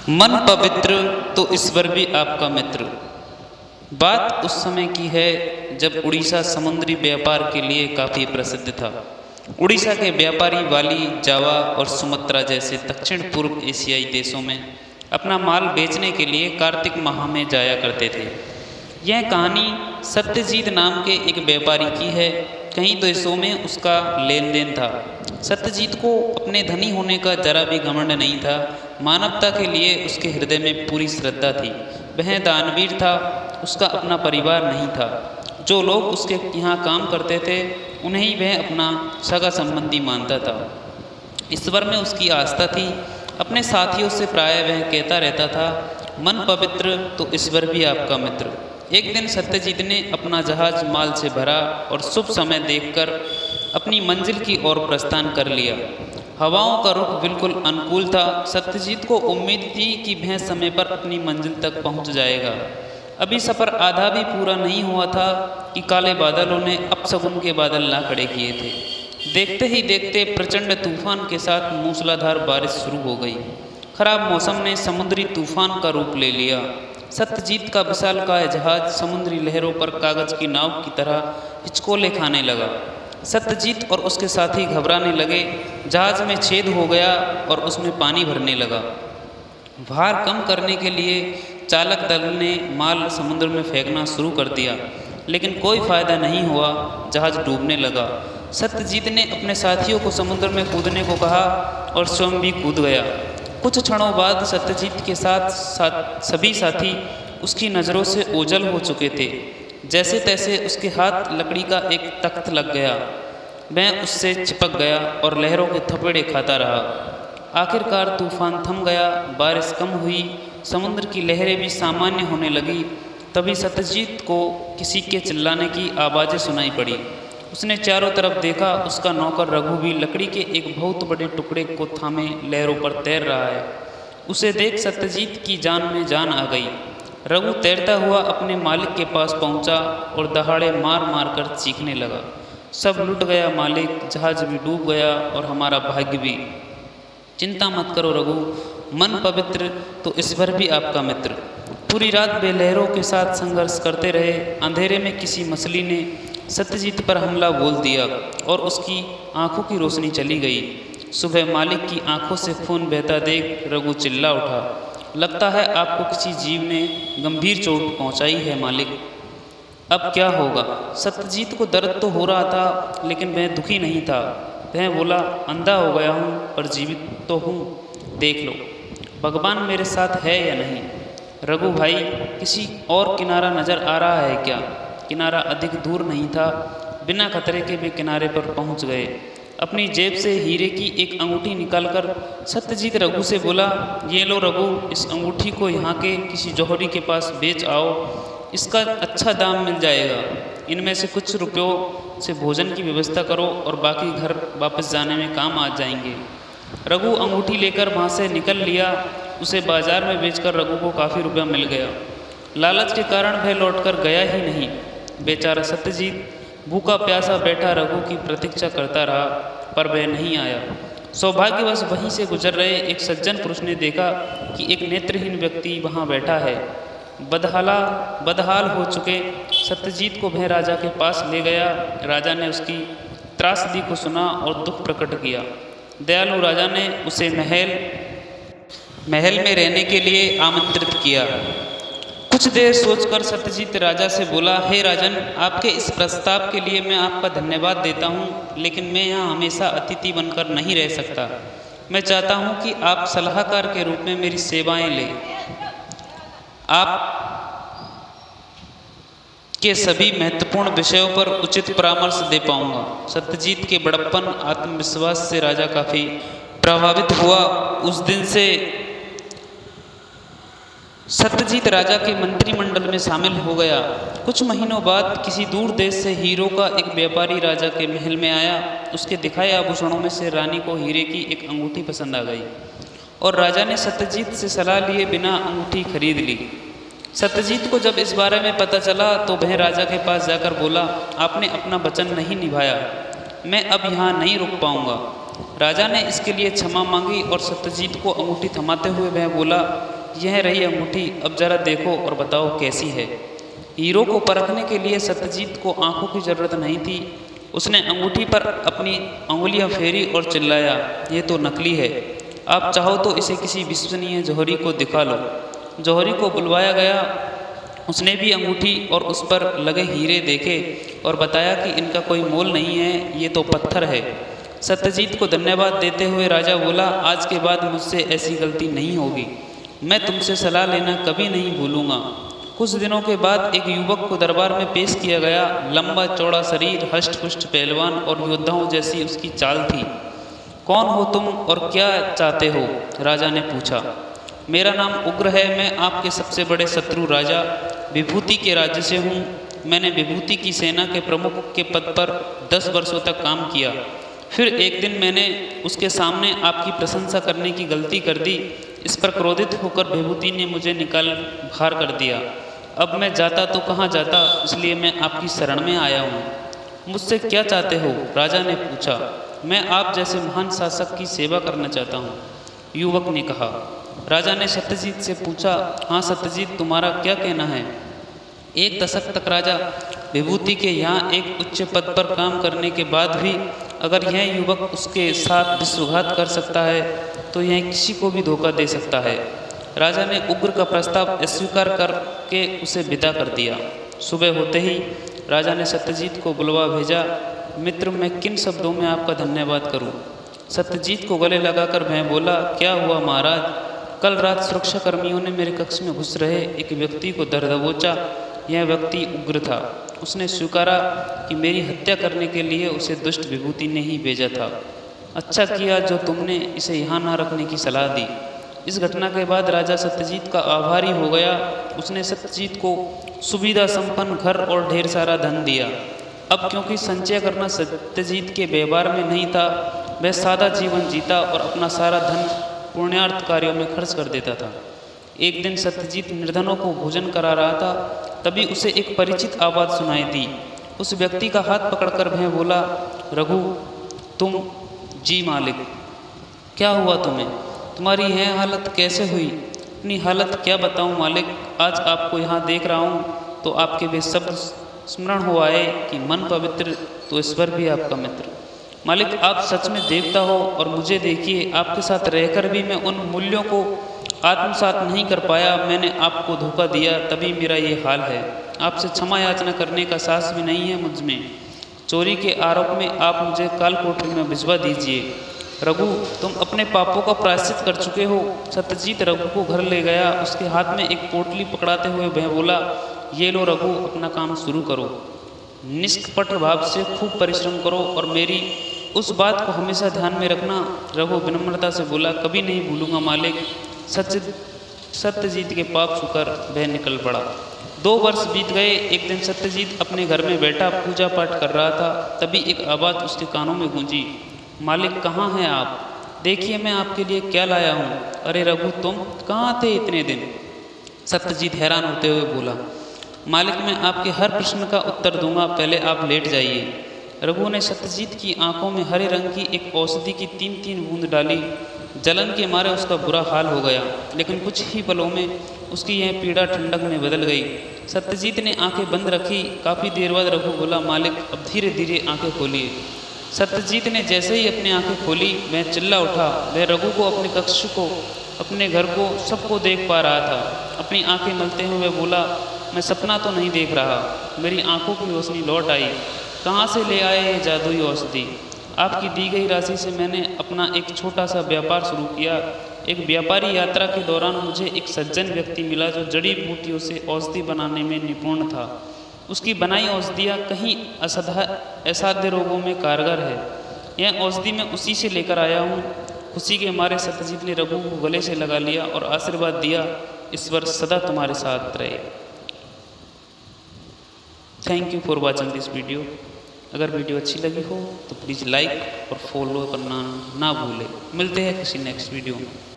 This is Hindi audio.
मन पवित्र तो ईश्वर भी आपका मित्र। बात उस समय की है जब उड़ीसा समुद्री व्यापार के लिए काफ़ी प्रसिद्ध था। उड़ीसा के व्यापारी वाली, जावा और सुमात्रा जैसे दक्षिण पूर्व एशियाई देशों में अपना माल बेचने के लिए कार्तिक माह में जाया करते थे। यह कहानी सत्यजीत नाम के एक व्यापारी की है। कई देशों में उसका लेन देन था। सत्यजीत को अपने धनी होने का जरा भी घमंड नहीं था। मानवता के लिए उसके हृदय में पूरी श्रद्धा थी। वह दानवीर था। उसका अपना परिवार नहीं था। जो लोग उसके यहाँ काम करते थे उन्हें ही वह अपना सगा संबंधी मानता था। ईश्वर में उसकी आस्था थी। अपने साथियों से प्रायः वह कहता रहता था, मन पवित्र तो ईश्वर भी आपका मित्र। एक दिन सत्यजीत ने अपना जहाज माल से भरा और शुभ समय देखकर अपनी मंजिल की ओर प्रस्थान कर लिया। हवाओं का रुख बिल्कुल अनुकूल था। सत्यजीत को उम्मीद थी कि वह समय पर अपनी मंजिल तक पहुंच जाएगा। अभी सफ़र आधा भी पूरा नहीं हुआ था कि काले बादलों ने अपशगुन के बादल ला खड़े किए थे। देखते ही देखते प्रचंड तूफान के साथ मूसलाधार बारिश शुरू हो गई। खराब मौसम ने समुद्री तूफान का रूप ले लिया। सत्यजीत का विशालकाय जहाज समुद्री लहरों पर कागज की नाव की तरह हिचकोले खाने लगा। सत्यजीत और उसके साथी घबराने लगे। जहाज में छेद हो गया और उसमें पानी भरने लगा। भार कम करने के लिए चालक दल ने माल समुद्र में फेंकना शुरू कर दिया, लेकिन कोई फायदा नहीं हुआ। जहाज डूबने लगा। सत्यजीत ने अपने साथियों को समुद्र में कूदने को कहा और स्वयं भी कूद गया। कुछ क्षणों बाद सत्यजीत के साथ सभी साथी उसकी नज़रों से ओझल हो चुके थे। जैसे तैसे उसके हाथ लकड़ी का एक तख्त लग गया। वह उससे चिपक गया और लहरों के थपेड़े खाता रहा। आखिरकार तूफान थम गया। बारिश कम हुई। समुद्र की लहरें भी सामान्य होने लगी। तभी सत्यजीत को किसी के चिल्लाने की आवाज़ें सुनाई पड़ी। उसने चारों तरफ देखा। उसका नौकर रघु भी लकड़ी के एक बहुत बड़े टुकड़े को थामे लहरों पर तैर रहा है। उसे देख सत्यजीत की जान में जान आ गई। रघु तैरता हुआ अपने मालिक के पास पहुंचा और दहाड़े मार मार कर चीखने लगा, सब लुट गया मालिक, जहाज भी डूब गया और हमारा भाग्य भी। चिंता मत करो रघु, मन पवित्र तो ईश्वर भी आपका मित्र। पूरी रात वे लहरों के साथ संघर्ष करते रहे। अंधेरे में किसी मछली ने सत्यजीत पर हमला बोल दिया और उसकी आंखों की रोशनी चली गई। सुबह मालिक की आंखों से खून बहता देख रघु चिल्ला उठा, लगता है आपको किसी जीव ने गंभीर चोट पहुंचाई है मालिक। अब क्या होगा? सत्यजीत को दर्द तो हो रहा था, लेकिन वह दुखी नहीं था। वह बोला, अंधा हो गया हूँ पर जीवित तो हूँ, देख लो भगवान मेरे साथ है या नहीं। रघु भाई, किसी और किनारा नज़र आ रहा है क्या? किनारा अधिक दूर नहीं था। बिना खतरे के वे किनारे पर पहुंच गए। अपनी जेब से हीरे की एक अंगूठी निकालकर सत्यजीत रघु से बोला, ये लो रघु, इस अंगूठी को यहाँ के किसी जौहरी के पास बेच आओ, इसका अच्छा दाम मिल जाएगा। इनमें से कुछ रुपयों से भोजन की व्यवस्था करो और बाकी घर वापस जाने में काम आ जाएंगे। रघु अंगूठी लेकर वहाँ से निकल लिया। उसे बाजार में बेचकर रघु को काफ़ी रुपया मिल गया। लालच के कारण वह लौटकर गया ही नहीं। बेचारा सत्यजीत भूखा प्यासा बैठा रघु की प्रतीक्षा करता रहा, पर वह नहीं आया। सौभाग्यवश वहीं से गुजर रहे एक सज्जन पुरुष ने देखा कि एक नेत्रहीन व्यक्ति वहाँ बैठा है। बदहाल हो चुके सत्यजीत को वह राजा के पास ले गया। राजा ने उसकी त्रासदी को सुना और दुख प्रकट किया। दयालु राजा ने उसे महल में रहने के लिए आमंत्रित किया। कुछ देर सोचकर सत्यजीत राजा से बोला, हे राजन, आपके इस प्रस्ताव के लिए मैं आपका धन्यवाद देता हूँ, लेकिन मैं यहाँ हमेशा अतिथि बनकर नहीं रह सकता। मैं चाहता हूँ कि आप सलाहकार के रूप में मेरी सेवाएं लें। आप के सभी महत्वपूर्ण विषयों पर उचित परामर्श दे पाऊंगा। सत्यजीत के बड़प्पन आत्मविश्वास से राजा काफ़ी प्रभावित हुआ। उस दिन से सत्यजीत राजा के मंत्रिमंडल में शामिल हो गया। कुछ महीनों बाद किसी दूर देश से हीरों का एक व्यापारी राजा के महल में आया। उसके दिखाए आभूषणों में से रानी को हीरे की एक अंगूठी पसंद आ गई और राजा ने सत्यजीत से सलाह लिए बिना अंगूठी खरीद ली। सत्यजीत को जब इस बारे में पता चला तो वह राजा के पास जाकर बोला, आपने अपना वचन नहीं निभाया, मैं अब यहाँ नहीं रुक पाऊँगा। राजा ने इसके लिए क्षमा मांगी और सत्यजीत को अंगूठी थमाते हुए वह बोला, यह रही अंगूठी, अब जरा देखो और बताओ कैसी है। हीरो को परखने के लिए सत्यजीत को आंखों की जरूरत नहीं थी। उसने अंगूठी पर अपनी उंगलियां फेरी और चिल्लाया, ये तो नकली है। आप चाहो तो इसे किसी विश्वसनीय जौहरी को दिखा लो। जौहरी को बुलवाया गया। उसने भी अंगूठी और उस पर लगे हीरे देखे और बताया कि इनका कोई मोल नहीं है, ये तो पत्थर है। सत्यजीत को धन्यवाद देते हुए राजा बोला, आज के बाद मुझसे ऐसी गलती नहीं होगी। मैं तुमसे सलाह लेना कभी नहीं भूलूंगा। कुछ दिनों के बाद एक युवक को दरबार में पेश किया गया। लंबा चौड़ा शरीर, हष्ट पुष्ट पहलवान और योद्धाओं जैसी उसकी चाल थी। कौन हो तुम और क्या चाहते हो? राजा ने पूछा। मेरा नाम उग्र है। मैं आपके सबसे बड़े शत्रु राजा विभूति के राज्य से हूँ। मैंने विभूति की सेना के प्रमुख के पद पर 10 वर्षों तक काम किया। फिर एक दिन मैंने उसके सामने आपकी प्रशंसा करने की गलती कर दी। इस पर क्रोधित होकर विभूति ने मुझे निकाल बाहर कर दिया। अब मैं जाता तो कहाँ जाता, इसलिए मैं आपकी शरण में आया हूँ। मुझसे क्या चाहते हो? राजा ने पूछा। मैं आप जैसे महान शासक की सेवा करना चाहता हूँ, युवक ने कहा। राजा ने सत्यजीत से पूछा, हाँ सत्यजीत, तुम्हारा क्या कहना है? एक दशक तक राजा विभूति के यहाँ एक उच्च पद पर काम करने के बाद भी अगर यह युवक उसके साथ विश्वासघात कर सकता है तो यह किसी को भी धोखा दे सकता है। राजा ने उग्र का प्रस्ताव अस्वीकार करके उसे विदा कर दिया। सुबह होते ही राजा ने सत्यजीत को बुलवा भेजा। मित्र, मैं किन शब्दों में आपका धन्यवाद करूं? सत्यजीत को गले लगाकर वह बोला, क्या हुआ महाराज? कल रात सुरक्षा कर्मियों ने मेरे कक्ष में घुस रहे एक व्यक्ति को धर दबोचा। यह व्यक्ति उग्र था। उसने स्वीकारा कि मेरी हत्या करने के लिए उसे दुष्ट विभूति ने ही भेजा था। अच्छा किया जो तुमने इसे यहाँ न रखने की सलाह दी। इस घटना के बाद राजा सत्यजीत का आभारी हो गया। उसने सत्यजीत को सुविधा संपन्न घर और ढेर सारा धन दिया। अब क्योंकि संचय करना सत्यजीत के व्यवहार में नहीं था, वह सादा जीवन जीता और अपना सारा धन पुण्यार्थ कार्यों में खर्च कर देता था। एक दिन सत्यजीत निर्धनों को भोजन करा रहा था, तभी उसे एक परिचित आवाज़ सुनाई दी। उस व्यक्ति का हाथ पकड़कर वह बोला, रघु तुम? जी मालिक। क्या हुआ तुम्हें? तुम्हारी यह हालत कैसे हुई? अपनी हालत क्या बताऊं मालिक? आज आपको यहाँ देख रहा हूँ तो आपके वे शब्द स्मरण हो आए कि मन पवित्र तो ईश्वर भी आपका मित्र। मालिक, आप सच में देवता हो और मुझे देखिए, आपके साथ रहकर भी मैं उन मूल्यों को आत्मसात नहीं कर पाया। मैंने आपको धोखा दिया, तभी मेरा ये हाल है। आपसे क्षमा याचना करने का साहस भी नहीं है मुझ में। चोरी के आरोप में आप मुझे काल कोठरी में भिजवा दीजिए। रघु, तुम अपने पापों का प्रायश्चित कर चुके हो। सत्यजीत रघु को घर ले गया। उसके हाथ में एक पोटली पकड़ाते हुए वह बोला, ये लो रघु, अपना काम शुरू करो। निष्कपट भाव से खूब परिश्रम करो और मेरी उस बात को हमेशा ध्यान में रखना। रघु विनम्रता से बोला, कभी नहीं भूलूंगा मालिक। सत्यजीत के पाप छूकर वह निकल पड़ा। 2 वर्ष बीत गए। एक दिन सत्यजीत अपने घर में बैठा पूजा पाठ कर रहा था। तभी एक आवाज़ उसके कानों में गूंजी, मालिक कहाँ हैं आप? देखिए मैं आपके लिए क्या लाया हूँ। अरे रघु, तुम कहाँ थे इतने दिन? सत्यजीत हैरान होते हुए बोला, मालिक मैं आपके हर प्रश्न का उत्तर दूंगा, पहले आप लेट जाइए। रघु ने सत्यजीत की आंखों में हरे रंग की एक औषधि की 3-3 बूंद डाली। जलन के मारे उसका बुरा हाल हो गया, लेकिन कुछ ही पलों में उसकी यह पीड़ा ठंडक में बदल गई। सत्यजीत ने आंखें बंद रखी। काफ़ी देर बाद रघु बोला, मालिक अब धीरे धीरे आंखें खोलिए। सत्यजीत ने जैसे ही अपनी आंखें खोली, वह चिल्ला उठा। वह रघु को, अपने कक्ष को, अपने घर को, सबको देख पा रहा था। अपनी आंखें मलते हुए बोला, मैं सपना तो नहीं देख रहा। मेरी आंखों की रोशनी लौट आई। कहाँ से ले आए ये जादुई औषधि? आपकी दी गई राशि से मैंने अपना एक छोटा सा व्यापार शुरू किया। एक व्यापारी यात्रा के दौरान मुझे एक सज्जन व्यक्ति मिला जो जड़ी बूटियों से औषधि बनाने में निपुण था। उसकी बनाई औषधियाँ कहीं असाध्य रोगों में कारगर है। यह औषधि मैं उसी से लेकर आया हूँ। खुशी के मारे सत्यजीत ने रघु को गले से लगा लिया और आशीर्वाद दिया, ईश्वर सदा तुम्हारे साथ रहे। Thank you for watching this video. अगर वीडियो अच्छी लगी हो तो प्लीज़ लाइक और फॉलो करना ना भूलें। मिलते हैं किसी नेक्स्ट वीडियो में।